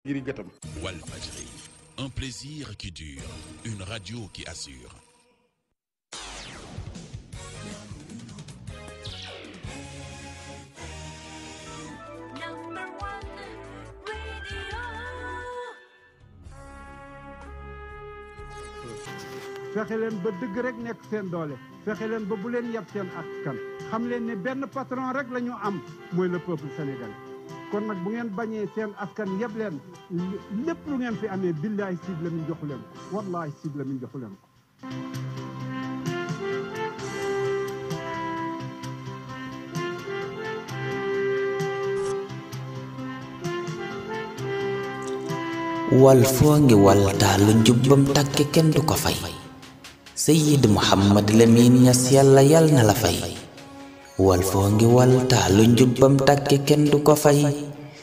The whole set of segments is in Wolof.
Walfadjri, un plaisir qui dure, une radio qui assure. fexe leen ba dëgg rek nekk seen doole fexe leen ba bu leen yab seen askan xam leen ne benn patron rek la ñu am mooy le peuple sénégalais kon nag bu ngeen bañee seen askan yeb leen lépp lu ngeen fi amee billahi Sidy Lamine joxu leen ko wallahi Sidy Lamine joxu leen ko. Walf ngi waltaa lu njubbam tàkke kenn du ko fay Seydi Mouhamed Lamine Niass yàlla na la fay Walf ngi waltaa lu njubbam tàkke kenn du ko fay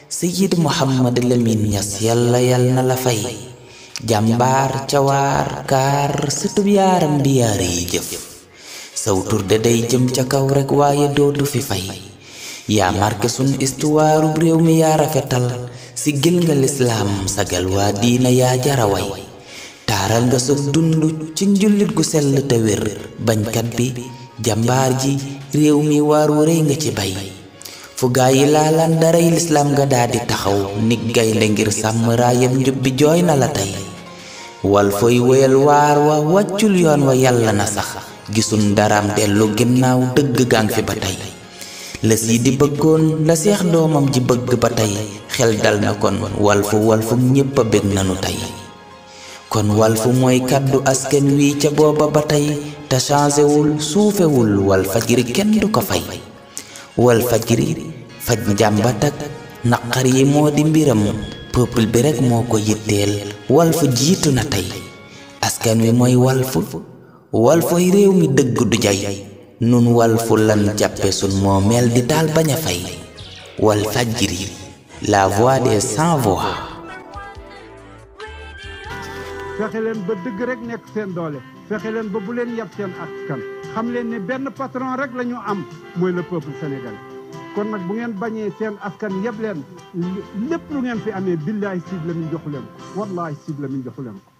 Seydi Mouhamed Lamine Niass yàlla na la fay jàmbaar cawaar kaar sutub yaaram bi yaar yi jëf saw tur de day jëm ca kaw rek waaye dootu fi fay yaa marqué sun histoire réew mi yaa rafetal si gël nga lislaam sagal waa diina yaa jaraway taaral nga sa dund ci njullit gu sell te wér bañkat bi jàmbaar ji réew mi waaru rëy nga ci bay fu gaa yi laalaan daray lislaam nga daldi taxaw nig gaynde ngir sàmm raayam njub bi jooy na la tey Walfoy wéyal waar wa wàccul yoon wa yàlla na sax gisun daraam dellu ginnaaw dëgg gang fi ba tey la Sidy bëggoon la seex doomam ji bëgg ba tey xel dal na kon Walf ñépp a bég nanu tey kon Walf mooy kàddu askan wi ca booba ba tey te changé wul suufewul Walfadjri kenn du ko fay Walfadjri faj njàmbat ak naqar yi moo di mbiram peuple bi rek moo ko yitteel Walf jiitu na tey askan wi mooy Walfoy réew mi dëgg du jay nun Walf lan jàppe sun moomeel di daal bañ a fay Walfadjri la voix des sans voix. fexe leen ba dëgg rek nekk seen doole fexe leen ba bu leen yab seen askan xam leen ne benn patron rek la ñu am mooy le peuple sénégalais kon nag bu ngeen bañee seen askan yeb leen lépp lu ngeen fi amee billahi Sidy Lamine joxu leen ko wallahi Sidy Lamine joxu leen ko.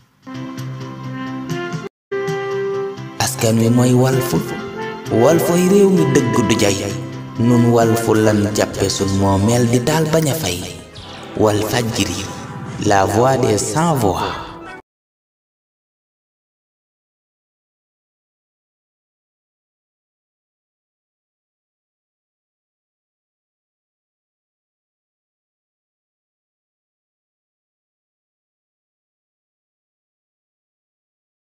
askan wi mooy Walfoy réew mi dëgg du jay nun Walf lan jàppe sun moomeel di daal bañ a fay Walfadjri la voix des sans voix.